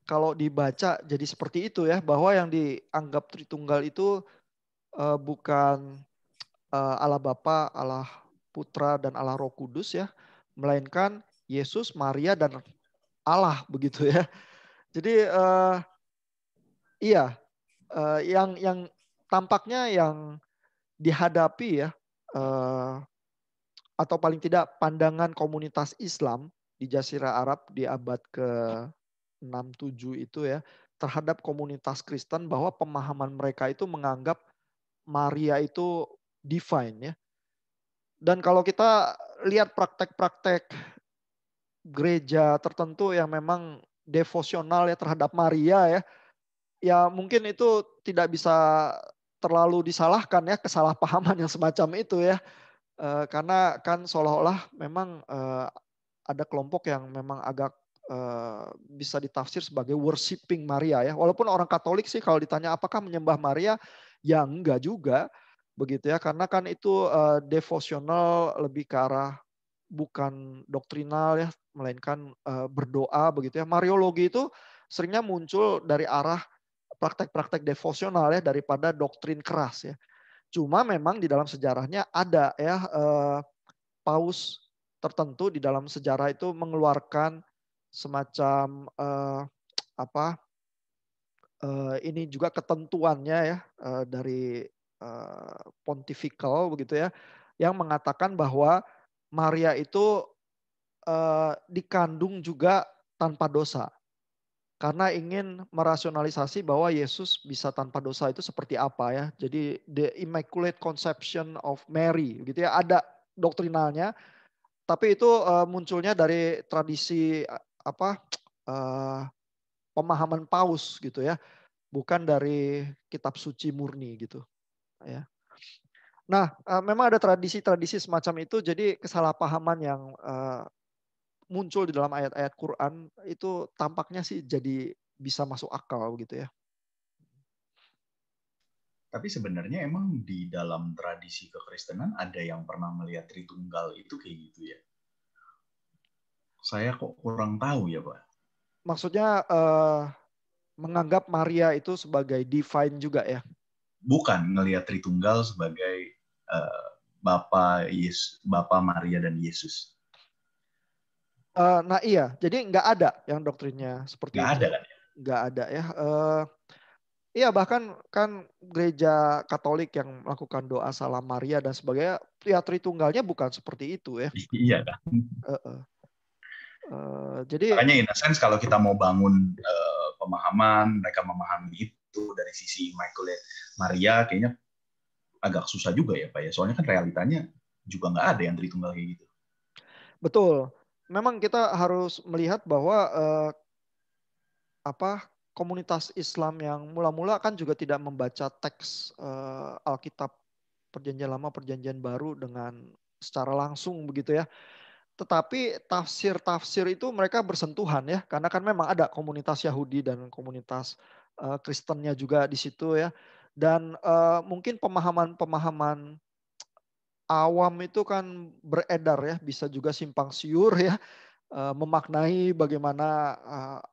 kalau dibaca jadi seperti itu ya, bahwa yang dianggap Tritunggal itu bukan Allah Bapa, Allah Putra dan Allah Roh Kudus ya, melainkan Yesus, Maria dan Allah begitu ya. Jadi iya yang tampaknya yang dihadapi ya atau paling tidak pandangan komunitas Islam di Jazirah Arab di abad ke-6-7 itu ya terhadap komunitas Kristen bahwa pemahaman mereka itu menganggap Maria itu divine ya. Dan kalau kita lihat praktek-praktek gereja tertentu yang memang devosional ya terhadap Maria ya, ya mungkin itu tidak bisa terlalu disalahkan ya kesalahpahaman yang semacam itu ya. Karena kan seolah-olah memang ada kelompok yang memang agak bisa ditafsir sebagai worshiping Maria ya. Walaupun orang Katolik sih kalau ditanya apakah menyembah Maria, ya enggak juga begitu ya. Karena kan itu devosional lebih ke arah bukan doktrinal ya, melainkan berdoa begitu ya. Mariologi itu seringnya muncul dari arah praktek-praktek devosional ya daripada doktrin keras ya. Cuma memang di dalam sejarahnya ada ya paus tertentu di dalam sejarah itu mengeluarkan semacam ini juga ketentuannya ya dari pontifical begitu ya, yang mengatakan bahwa Maria itu dikandung juga tanpa dosa. Karena ingin merasionalisasi bahwa Yesus bisa tanpa dosa itu seperti apa ya. Jadi the Immaculate Conception of Mary gitu ya. Ada doktrinalnya, tapi itu munculnya dari tradisi pemahaman paus gitu ya. Bukan dari kitab suci murni gitu ya. Nah, memang ada tradisi-tradisi semacam itu, jadi kesalahpahaman yang muncul di dalam ayat-ayat Quran itu tampaknya sih jadi bisa masuk akal gitu ya. Tapi sebenarnya emang di dalam tradisi kekristenan ada yang pernah melihat Tritunggal itu kayak gitu ya? Saya kok kurang tahu ya, Pak. Maksudnya menganggap Maria itu sebagai divine juga ya? Bukan ngelihat Tritunggal sebagai Bapa Maria dan Yesus. Nah iya, jadi nggak ada yang doktrinnya seperti Nggak itu. ada kan ya? Nggak ada ya. Iya bahkan kan gereja Katolik yang melakukan doa Salam Maria dan sebagainya, ya Tritunggalnya bukan seperti itu ya. Iya kan. Jadi makanya in a sense kalau kita mau bangun pemahaman, mereka memahami itu dari sisi Immaculate Maria, kayaknya agak susah juga ya Pak ya. Soalnya kan realitanya juga nggak ada yang Tritunggal kayak gitu. betul. Memang kita harus melihat bahwa komunitas Islam yang mula-mula kan juga tidak membaca teks Alkitab Perjanjian Lama, Perjanjian Baru dengan secara langsung begitu ya. Tetapi tafsir-tafsir itu mereka bersentuhan ya, karena kan memang ada komunitas Yahudi dan komunitas Kristennya juga di situ ya. Dan mungkin pemahaman-pemahaman awam itu kan beredar ya, bisa juga simpang siur ya, memaknai bagaimana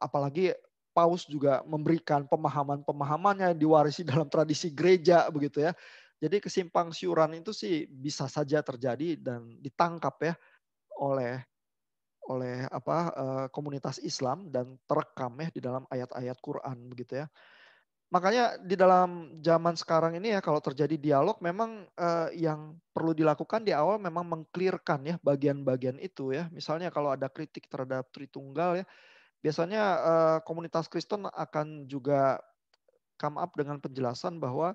apalagi Paus juga memberikan pemahaman-pemahamannya yang diwarisi dalam tradisi gereja begitu ya. Jadi kesimpang siuran itu sih bisa saja terjadi dan ditangkap ya oleh komunitas Islam dan terekam ya di dalam ayat-ayat Quran begitu ya. Makanya di dalam zaman sekarang ini ya kalau terjadi dialog memang yang perlu dilakukan di awal memang meng-clearkan ya bagian-bagian itu ya. Misalnya kalau ada kritik terhadap Tritunggal ya, biasanya komunitas Kristen akan juga come up dengan penjelasan bahwa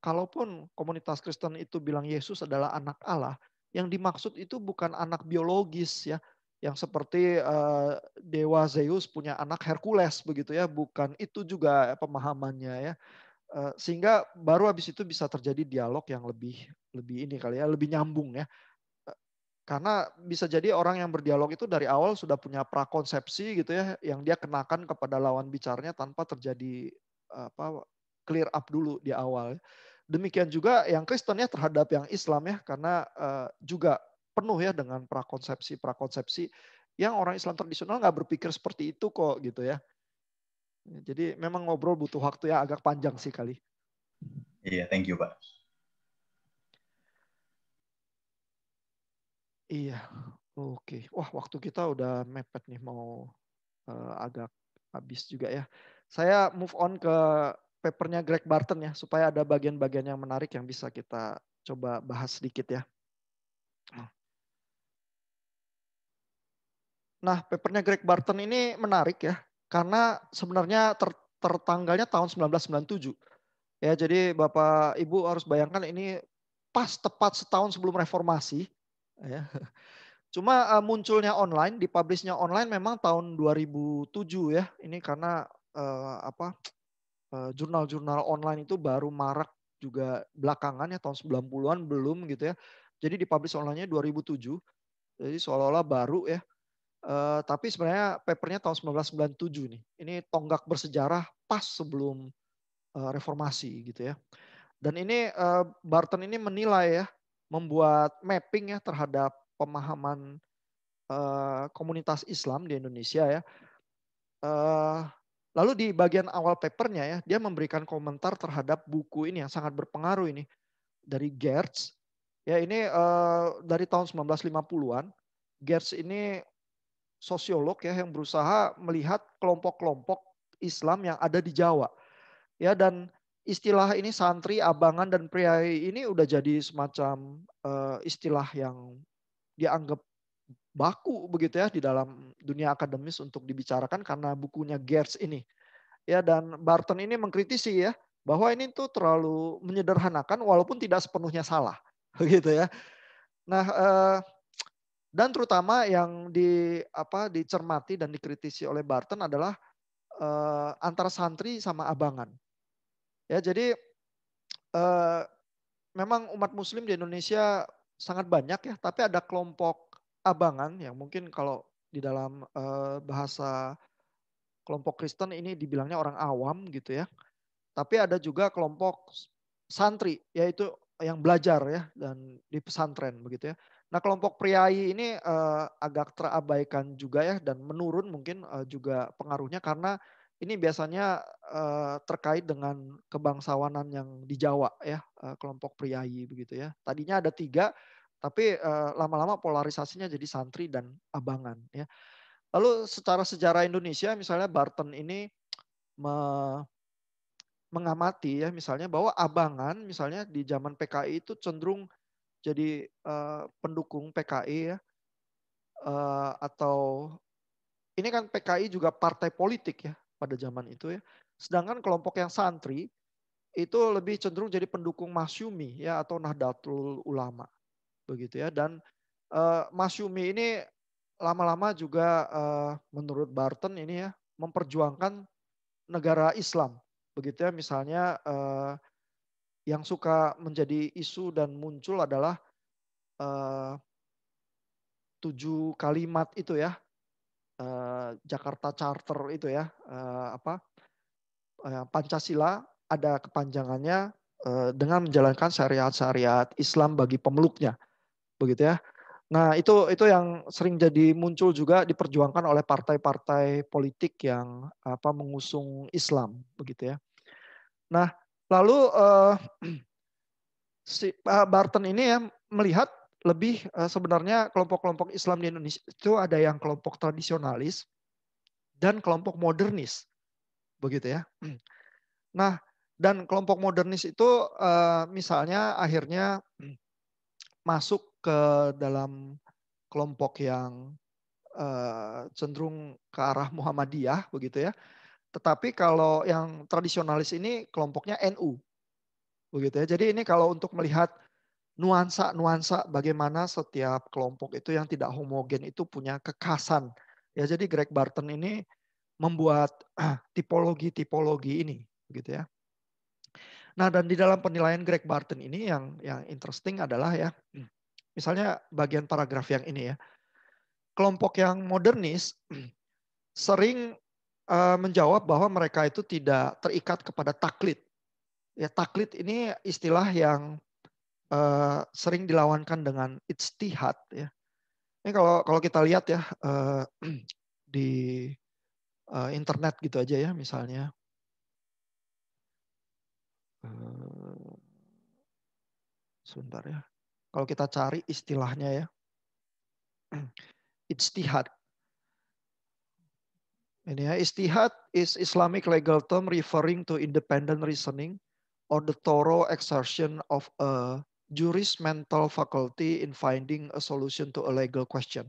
kalaupun komunitas Kristen itu bilang Yesus adalah anak Allah, yang dimaksud itu bukan anak biologis ya, yang seperti dewa Zeus punya anak Hercules begitu ya, bukan itu juga pemahamannya ya. Sehingga baru habis itu bisa terjadi dialog yang lebih ini kali ya, lebih nyambung ya. Karena bisa jadi orang yang berdialog itu dari awal sudah punya prakonsepsi gitu ya, yang dia kenakan kepada lawan bicaranya tanpa terjadi clear up dulu di awal. Demikian juga yang Kristen ya terhadap yang Islam ya, karena juga penuh ya dengan prakonsepsi yang orang Islam tradisional nggak berpikir seperti itu kok gitu ya. Jadi memang ngobrol butuh waktu ya agak panjang sih kali. Iya, thank you Pak. Iya, oke. Wah waktu kita udah mepet nih mau agak habis juga ya. Saya move on ke papernya Greg Barton ya, supaya ada bagian-bagian yang menarik yang bisa kita coba bahas sedikit ya. Nah, papernya Greg Barton ini menarik ya, karena sebenarnya tertanggalnya tahun 1997. Ya, jadi Bapak Ibu harus bayangkan ini pas tepat setahun sebelum reformasi. Ya. Cuma munculnya online, dipublishnya online memang tahun 2007 ya. Ini karena jurnal-jurnal online itu baru marak juga belakangan ya, tahun 90-an belum gitu ya. Jadi dipublish online-nya 2007. Jadi seolah-olah baru ya. Tapi sebenarnya papernya tahun 1997 nih. Ini tonggak bersejarah pas sebelum reformasi gitu ya. Dan ini Barton ini menilai ya, membuat mapping ya terhadap pemahaman komunitas Islam di Indonesia ya. Lalu di bagian awal papernya ya, dia memberikan komentar terhadap buku ini yang sangat berpengaruh ini dari Geertz. Ya ini dari tahun 1950-an. Geertz ini sosiolog ya yang berusaha melihat kelompok-kelompok Islam yang ada di Jawa. Ya dan istilah ini santri, abangan dan priai ini udah jadi semacam istilah yang dianggap baku begitu ya di dalam dunia akademis untuk dibicarakan karena bukunya Geertz ini. Ya dan Barton ini mengkritisi ya bahwa ini tuh terlalu menyederhanakan walaupun tidak sepenuhnya salah begitu ya. Nah, dan terutama yang dicermati dan dikritisi oleh Barton adalah antara santri sama abangan. Ya, jadi memang umat Muslim di Indonesia sangat banyak ya, tapi ada kelompok abangan yang mungkin kalau di dalam bahasa kelompok Kristen ini dibilangnya orang awam gitu ya. Tapi ada juga kelompok santri, yaitu yang belajar ya dan di pesantren begitu ya. Nah kelompok priai ini agak terabaikan juga ya dan menurun mungkin juga pengaruhnya karena ini biasanya terkait dengan kebangsawanan yang di Jawa ya, kelompok priai begitu ya. Tadinya ada 3, tapi lama-lama polarisasinya jadi santri dan abangan ya. Lalu secara sejarah Indonesia misalnya Barton ini mengamati ya misalnya bahwa abangan misalnya di zaman PKI itu cenderung jadi pendukung PKI ya atau ini kan PKI juga partai politik ya pada zaman itu ya. Sedangkan kelompok yang santri itu lebih cenderung jadi pendukung Masyumi ya atau Nahdlatul Ulama begitu ya. Dan Masyumi ini lama-lama juga menurut Barton ini ya memperjuangkan negara Islam begitu ya. Misalnya yang suka menjadi isu dan muncul adalah 7 kalimat itu ya, Jakarta Charter itu ya, Pancasila ada kepanjangannya dengan menjalankan syariat-syariat Islam bagi pemeluknya, begitu ya. Nah itu yang sering jadi muncul juga diperjuangkan oleh partai-partai politik yang mengusung Islam, begitu ya. Nah lalu si Barton ini ya melihat lebih sebenarnya kelompok-kelompok Islam di Indonesia itu ada yang kelompok tradisionalis dan kelompok modernis, begitu ya. Nah, dan kelompok modernis itu misalnya akhirnya masuk ke dalam kelompok yang cenderung ke arah Muhammadiyah, begitu ya. Tetapi kalau yang tradisionalis ini kelompoknya NU, begitu ya. Jadi ini kalau untuk melihat nuansa-nuansa bagaimana setiap kelompok itu yang tidak homogen itu punya kekhasan. Ya, jadi Greg Barton ini membuat tipologi-tipologi ini, begitu ya. Nah, dan di dalam penilaian Greg Barton ini yang interesting adalah ya, misalnya bagian paragraf yang ini ya. Kelompok yang modernis sering menjawab bahwa mereka itu tidak terikat kepada taklid. Ya, taklid ini istilah yang sering dilawankan dengan ijtihad ya. Ini kalau kita lihat ya di internet gitu aja ya misalnya. Sebentar ya. Kalau kita cari istilahnya ya. Ijtihad. Ini ya, ijtihad is Islamic legal term referring to independent reasoning or the thorough exertion of a jurist mental faculty in finding a solution to a legal question.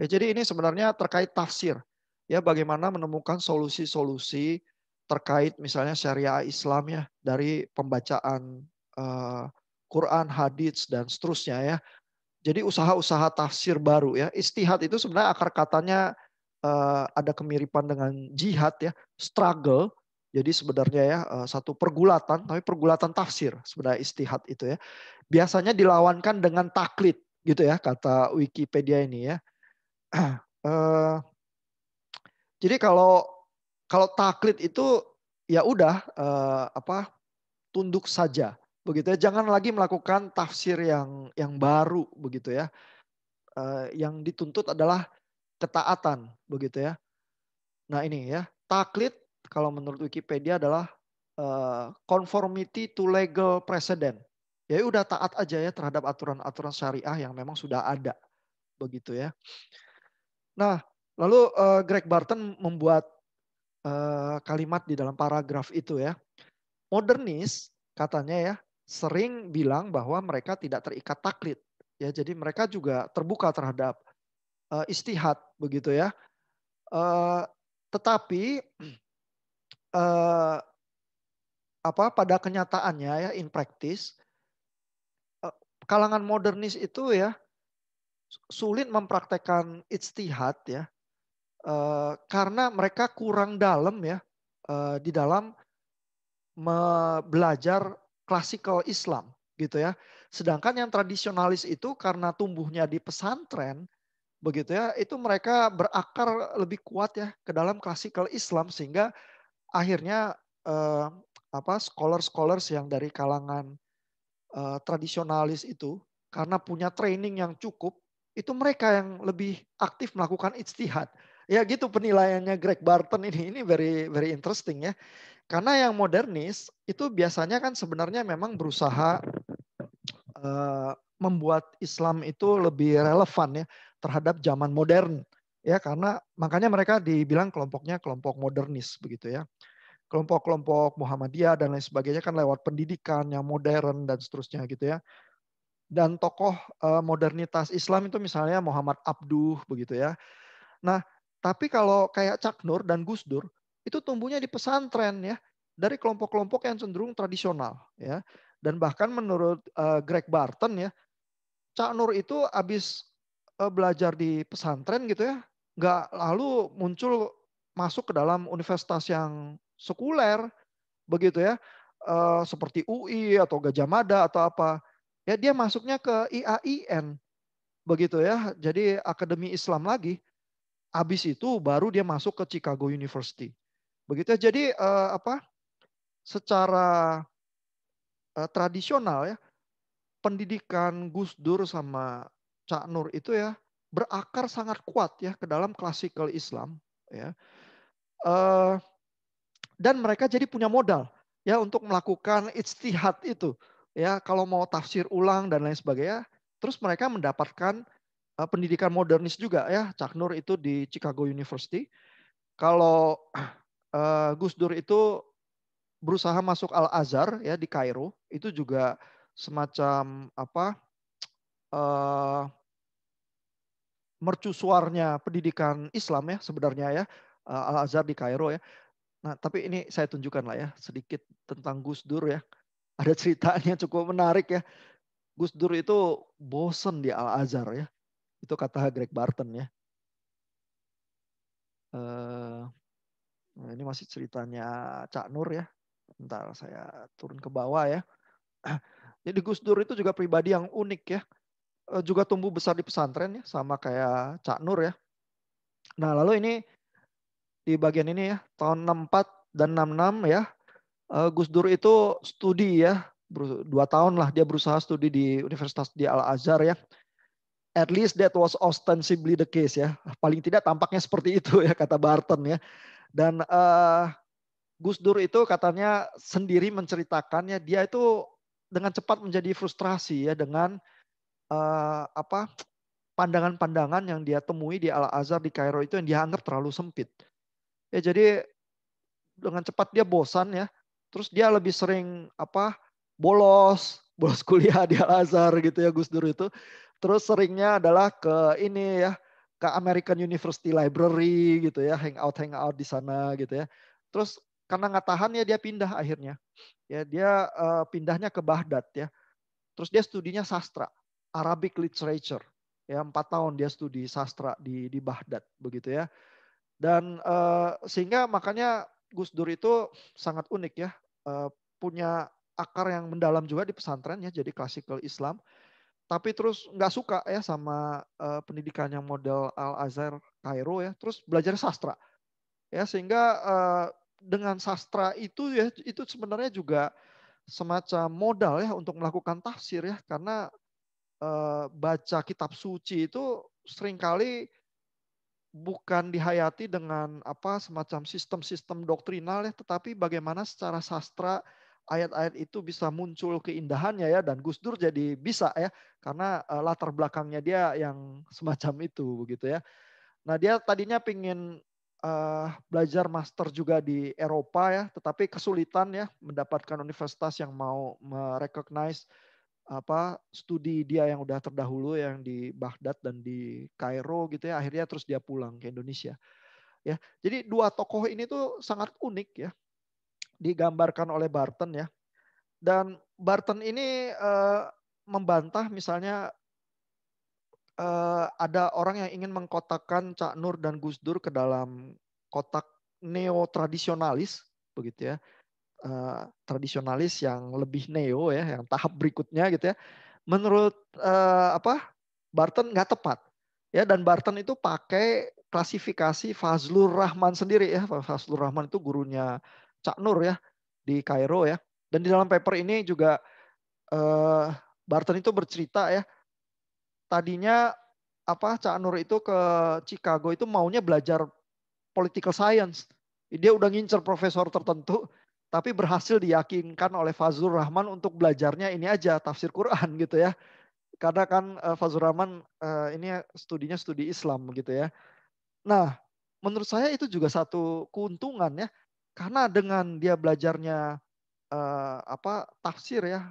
Ya, jadi ini sebenarnya terkait tafsir. Ya, bagaimana menemukan solusi-solusi terkait misalnya syariah Islam ya dari pembacaan Quran, hadits dan seterusnya ya. Jadi usaha-usaha tafsir baru ya. Ijtihad itu sebenarnya akar katanya ada kemiripan dengan jihad ya, struggle. Jadi sebenarnya ya satu pergulatan, tapi pergulatan tafsir sebenarnya ijtihad itu ya. Biasanya dilawankan dengan taklid gitu ya kata Wikipedia ini ya. Jadi kalau taklid itu ya udah tunduk saja begitu ya. Jangan lagi melakukan tafsir yang baru begitu ya. Yang dituntut adalah ketaatan begitu ya. Nah ini ya, taklid kalau menurut Wikipedia adalah conformity to legal precedent. Ya udah taat aja ya terhadap aturan-aturan syariah yang memang sudah ada, begitu ya. Nah, lalu Greg Barton membuat kalimat di dalam paragraf itu ya. Modernis katanya ya sering bilang bahwa mereka tidak terikat taklid. Ya, jadi mereka juga terbuka terhadap istihad begitu ya. Tetapi pada kenyataannya ya in practice kalangan modernis itu ya sulit mempraktekkan ijtihad ya karena mereka kurang dalam ya di dalam belajar klasikal Islam gitu ya. Sedangkan yang tradisionalis itu karena tumbuhnya di pesantren begitu ya, itu mereka berakar lebih kuat ya ke dalam klasikal Islam sehingga akhirnya scholars yang dari kalangan tradisionalis itu karena punya training yang cukup, itu mereka yang lebih aktif melakukan ijtihad. Ya gitu penilaiannya Greg Barton ini. Ini very very interesting ya. Karena yang modernis itu biasanya kan sebenarnya memang berusaha membuat Islam itu lebih relevan ya terhadap zaman modern. Ya karena makanya mereka dibilang kelompoknya kelompok modernis begitu ya. Kelompok-kelompok Muhammadiyah dan lain sebagainya kan lewat pendidikan yang modern dan seterusnya gitu ya. Dan tokoh modernitas Islam itu misalnya Muhammad Abduh begitu ya. Nah, tapi kalau kayak Cak Nur dan Gus Dur itu tumbuhnya di pesantren ya, dari kelompok-kelompok yang cenderung tradisional ya. Dan bahkan menurut Greg Barton ya, Cak Nur itu habis belajar di pesantren gitu ya, nggak lalu muncul masuk ke dalam universitas yang sekuler begitu ya, seperti UI atau Gajah Mada atau apa. Ya dia masuknya ke IAIN begitu ya, jadi Akademi Islam lagi. Habis itu baru dia masuk ke Chicago University. Begitu ya. Jadi secara tradisional ya, pendidikan Gus Dur sama Cak Nur itu ya berakar sangat kuat ya ke dalam klasikal Islam ya. Dan mereka jadi punya modal ya untuk melakukan ijtihad itu. Ya, kalau mau tafsir ulang dan lain sebagainya, terus mereka mendapatkan pendidikan modernis juga ya. Cak Nur itu di Chicago University. Kalau Gus Dur itu berusaha masuk Al-Azhar ya di Kairo, itu juga semacam mercusuarnya pendidikan Islam ya sebenarnya ya, Al-Azhar di Kairo ya. Nah, tapi ini saya tunjukkan lah ya sedikit tentang Gus Dur ya. Ada ceritanya cukup menarik ya. Gus Dur itu bosen di Al-Azhar ya. Itu kata Greg Barton ya. Nah, ini masih ceritanya Cak Nur ya. Bentar saya turun ke bawah ya. Jadi Gus Dur itu juga pribadi yang unik ya. Juga tumbuh besar di pesantren ya. Sama kayak Cak Nur ya. Nah lalu ini di bagian ini ya. Tahun 64 dan 66 ya. Gus Dur itu studi ya. 2 tahun lah dia berusaha studi di Universitas di Al-Azhar ya. At least that was ostensibly the case ya. Paling tidak tampaknya seperti itu ya kata Barton ya. Dan Gus Dur itu katanya sendiri menceritakannya dia itu dengan cepat menjadi frustrasi ya dengan pandangan-pandangan yang dia temui di Al-Azhar di Kairo itu yang dia anggap terlalu sempit. Ya jadi dengan cepat dia bosan ya. Terus dia lebih sering bolos kuliah di Al-Azhar gitu ya Gus Dur itu. Terus seringnya adalah ke ini ya, ke American University Library gitu ya, hangout di sana gitu ya. Terus karena nggak tahan ya dia pindah akhirnya. Ya dia pindahnya ke Baghdad ya. Terus dia studinya sastra, Arabic literature. Ya 4 tahun dia studi sastra di Baghdad begitu ya. Dan sehingga makanya Gus Dur itu sangat unik ya, punya akar yang mendalam juga di pesantren ya, jadi klasikal Islam. Tapi terus nggak suka ya sama pendidikan yang model Al-Azhar Kairo ya, terus belajar sastra ya sehingga dengan sastra itu ya itu sebenarnya juga semacam modal ya untuk melakukan tafsir ya karena baca kitab suci itu seringkali bukan dihayati dengan semacam sistem-sistem doktrinal ya, tetapi bagaimana secara sastra ayat-ayat itu bisa muncul keindahannya ya, dan Gus Dur jadi bisa ya karena latar belakangnya dia yang semacam itu begitu ya. Nah dia tadinya pingin belajar master juga di Eropa ya, tetapi kesulitan ya mendapatkan universitas yang mau merecognize studi dia yang udah terdahulu yang di Baghdad dan di Kairo gitu ya, akhirnya terus dia pulang ke Indonesia ya. Jadi dua tokoh ini tuh sangat unik ya digambarkan oleh Barton ya, dan Barton ini membantah misalnya ada orang yang ingin mengkotakkan Cak Nur dan Gus Dur ke dalam kotak neo-tradisionalis begitu ya. Tradisionalis yang lebih neo ya, yang tahap berikutnya gitu ya. Menurut Barton nggak tepat ya, dan Barton itu pakai klasifikasi Fazlur Rahman sendiri ya. Fazlur Rahman itu gurunya Cak Nur ya di Kairo ya. Dan di dalam paper ini juga Barton itu bercerita ya, tadinya Cak Nur itu ke Chicago itu maunya belajar political science. Dia udah ngincer profesor tertentu, tapi berhasil diyakinkan oleh Fazlur Rahman untuk belajarnya ini aja, tafsir Quran gitu ya. Karena kan Fazlur Rahman ini studinya studi Islam gitu ya. Nah, menurut saya itu juga satu keuntungan ya. Karena dengan dia belajarnya tafsir ya,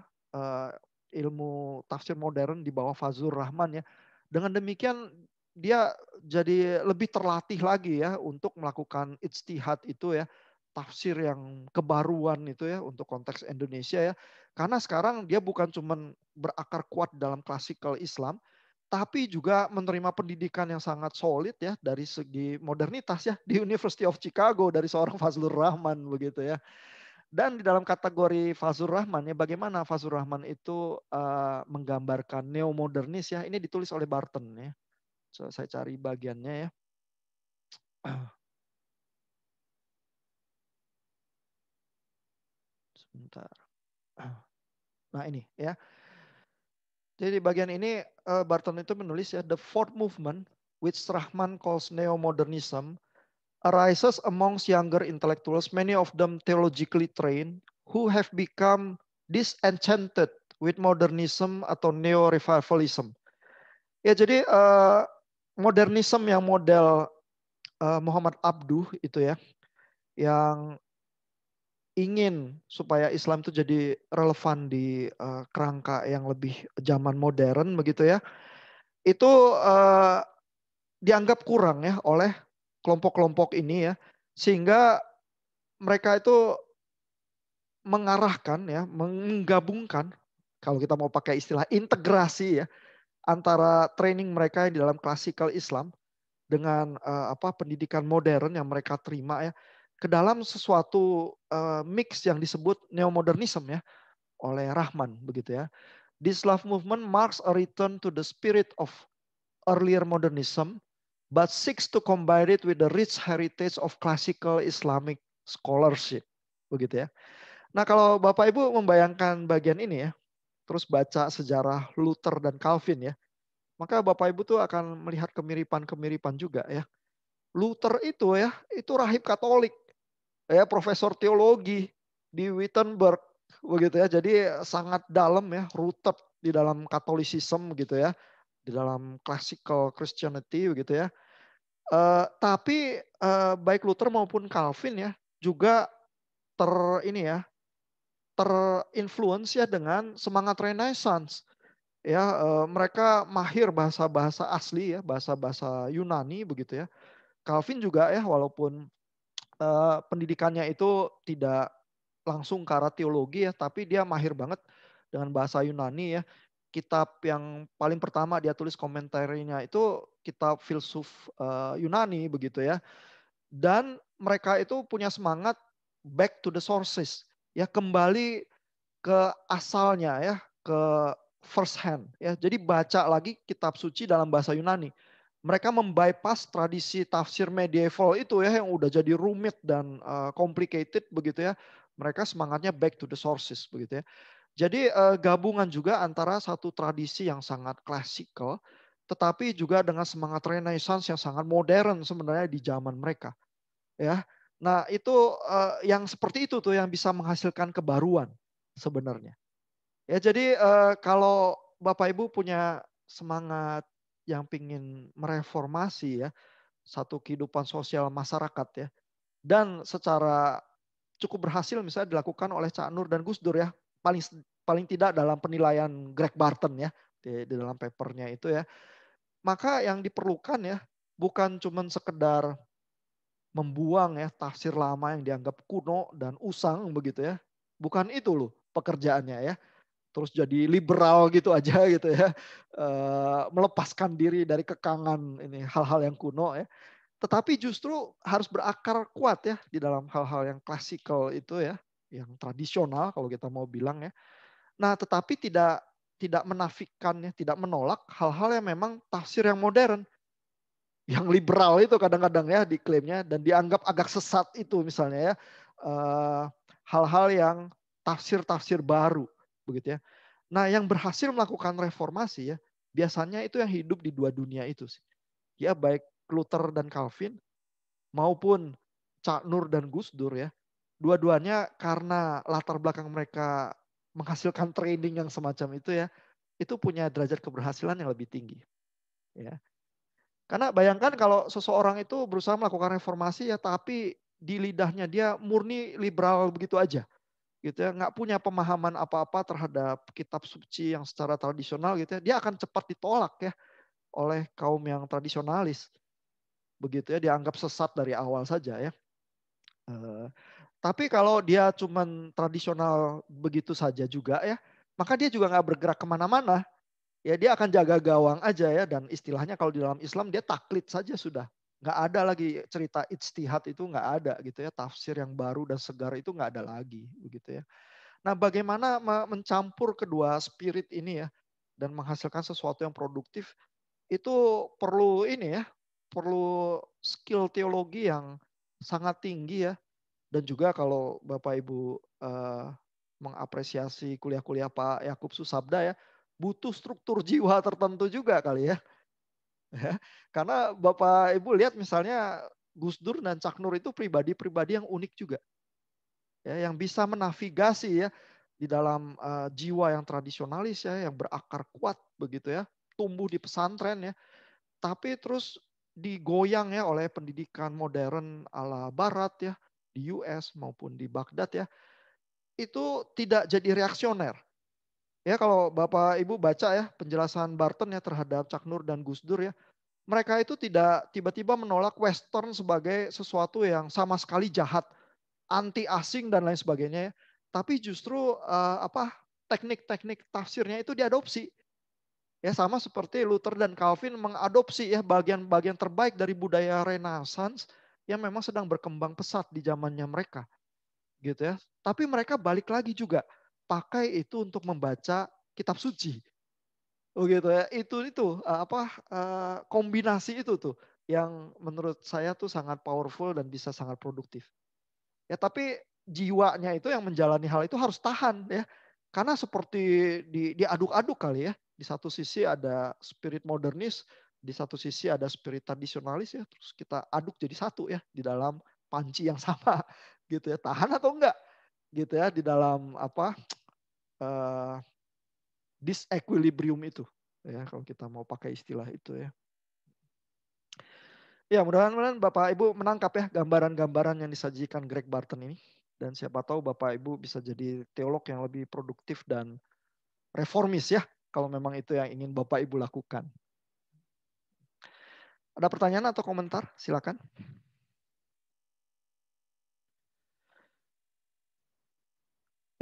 ilmu tafsir modern di bawah Fazlur Rahman ya. Dengan demikian dia jadi lebih terlatih lagi ya untuk melakukan ijtihad itu ya, tafsir yang kebaruan itu ya untuk konteks Indonesia ya. Karena sekarang dia bukan cuma berakar kuat dalam klasikal Islam, tapi juga menerima pendidikan yang sangat solid ya dari segi modernitas ya di University of Chicago dari seorang Fazlur Rahman begitu ya. Dan di dalam kategori Fazlur Rahman ya, bagaimana Fazlur Rahman itu menggambarkan neomodernis ya, ini ditulis oleh Barton ya. So, saya cari bagiannya ya. Sebentar. Nah ini ya. Jadi di bagian ini Barton itu menulis ya, the fourth movement, which Rahman calls neo-modernism, arises amongst younger intellectuals, many of them theologically trained, who have become disenchanted with modernism atau neo-revivalism. Ya jadi modernisme yang model Muhammad Abduh itu ya, yang ingin supaya Islam itu jadi relevan di kerangka yang lebih zaman modern begitu ya, itu dianggap kurang ya oleh kelompok-kelompok ini ya, sehingga mereka itu mengarahkan ya, menggabungkan, kalau kita mau pakai istilah integrasi ya, antara training mereka di dalam klasikal Islam dengan pendidikan modern yang mereka terima ya, ke dalam sesuatu mix yang disebut neomodernism ya oleh Rahman begitu ya. This love movement marks a return to the spirit of earlier modernism, but seeks to combine it with the rich heritage of classical Islamic scholarship begitu ya. Nah kalau Bapak Ibu membayangkan bagian ini ya, terus baca sejarah Luther dan Calvin ya, maka Bapak Ibu tuh akan melihat kemiripan-kemiripan juga ya. Luther itu ya, itu rahib Katolik, ya profesor teologi di Wittenberg begitu ya. Jadi sangat dalam ya, rooted di dalam Katolisisme gitu ya, di dalam classical Christianity begitu ya. Tapi baik Luther maupun Calvin ya juga terinfluence ya dengan semangat Renaissance. Ya, mereka mahir bahasa-bahasa asli ya, bahasa-bahasa Yunani begitu ya. Calvin juga ya, walaupun pendidikannya itu tidak langsung ke arah teologi ya, tapi dia mahir banget dengan bahasa Yunani ya. Kitab yang paling pertama dia tulis komentarnya itu kitab filsuf Yunani begitu ya. Dan mereka itu punya semangat back to the sources, ya kembali ke asalnya ya, ke first hand ya. Jadi baca lagi kitab suci dalam bahasa Yunani. Mereka membypass tradisi tafsir medieval itu ya yang udah jadi rumit dan complicated begitu ya. Mereka semangatnya back to the sources begitu ya. Jadi gabungan juga antara satu tradisi yang sangat klasikal tetapi juga dengan semangat Renaissance yang sangat modern sebenarnya di zaman mereka. Ya, nah itu yang seperti itu tuh yang bisa menghasilkan kebaruan sebenarnya. Ya jadi kalau Bapak Ibu punya semangat yang pingin mereformasi ya satu kehidupan sosial masyarakat ya, dan secara cukup berhasil misalnya dilakukan oleh Cak Nur dan Gus Dur ya, paling paling tidak dalam penilaian Greg Barton ya di dalam papernya itu ya, maka yang diperlukan ya bukan cuman sekedar membuang ya tafsir lama yang dianggap kuno dan usang begitu ya, bukan itu loh pekerjaannya ya, terus jadi liberal gitu aja gitu ya, melepaskan diri dari kekangan ini hal-hal yang kuno ya. Tetapi justru harus berakar kuat ya di dalam hal-hal yang klasikal itu ya, yang tradisional kalau kita mau bilang ya. Nah, tetapi tidak menafikan ya, tidak menolak hal-hal yang memang tafsir yang modern, yang liberal itu kadang-kadang ya diklaimnya dan dianggap agak sesat itu misalnya ya. Hal-hal yang tafsir-tafsir baru begitu ya. Nah, yang berhasil melakukan reformasi ya, biasanya itu yang hidup di dua dunia itu sih. Ya baik Luther dan Calvin maupun Cak Nur dan Gus Dur ya. Dua-duanya karena latar belakang mereka menghasilkan training yang semacam itu ya, itu punya derajat keberhasilan yang lebih tinggi. Ya. Karena bayangkan kalau seseorang itu berusaha melakukan reformasi ya, tapi di lidahnya dia murni liberal begitu aja, gitu ya, nggak punya pemahaman apa-apa terhadap kitab suci yang secara tradisional gitu ya, dia akan cepat ditolak ya oleh kaum yang tradisionalis, begitu ya, dianggap sesat dari awal saja ya. Tapi kalau dia cuman tradisional begitu saja juga ya, maka dia juga nggak bergerak kemana-mana. Ya dia akan jaga gawang aja ya, dan istilahnya kalau di dalam Islam dia taklid saja sudah. Nggak ada lagi cerita ijtihad, itu nggak ada gitu ya. Tafsir yang baru dan segar itu nggak ada lagi begitu ya. Nah bagaimana mencampur kedua spirit ini ya dan menghasilkan sesuatu yang produktif, itu perlu ini ya, perlu skill teologi yang sangat tinggi ya. Dan juga kalau Bapak Ibu mengapresiasi kuliah-kuliah Pak Yakub Susabda ya, butuh struktur jiwa tertentu juga kali ya. Karena Bapak Ibu lihat misalnya Gus Dur dan Cak Nur itu pribadi-pribadi yang unik juga. Ya, yang bisa menavigasi ya di dalam jiwa yang tradisionalis ya, yang berakar kuat begitu ya, tumbuh di pesantren ya, tapi terus digoyang ya oleh pendidikan modern ala Barat ya, di US maupun di Baghdad ya, itu tidak jadi reaksioner. Ya kalau Bapak Ibu baca ya penjelasan Barton ya terhadap Cak Nur dan Gus Dur ya, mereka itu tidak tiba-tiba menolak Western sebagai sesuatu yang sama sekali jahat, anti asing dan lain sebagainya ya. Tapi justru teknik-teknik tafsirnya itu diadopsi. Ya sama seperti Luther dan Calvin mengadopsi ya bagian-bagian terbaik dari budaya Renaissance yang memang sedang berkembang pesat di zamannya mereka. Gitu ya. Tapi mereka balik lagi juga pakai itu untuk membaca kitab suci. Oh gitu ya. Itu kombinasi itu tuh yang menurut saya tuh sangat powerful dan bisa sangat produktif. Ya tapi jiwanya itu yang menjalani hal itu harus tahan ya. Karena seperti diaduk-aduk kali ya. Di satu sisi ada spirit modernis, di satu sisi ada spirit tradisionalis ya. Terus kita aduk jadi satu ya di dalam panci yang sama gitu ya. Tahan atau enggak gitu ya di dalam disequilibrium itu ya kalau kita mau pakai istilah itu ya. Ya mudah-mudahan Bapak Ibu menangkap ya gambaran-gambaran yang disajikan Greg Barton ini. Dan siapa tahu Bapak Ibu bisa jadi teolog yang lebih produktif dan reformis ya. Kalau memang itu yang ingin Bapak Ibu lakukan. Ada pertanyaan atau komentar? Silakan.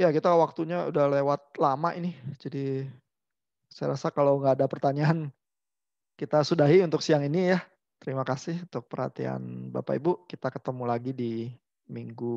Ya kita waktunya udah lewat lama ini. Jadi saya rasa kalau nggak ada pertanyaan kita sudahi untuk siang ini ya. Terima kasih untuk perhatian Bapak Ibu. Kita ketemu lagi di minggu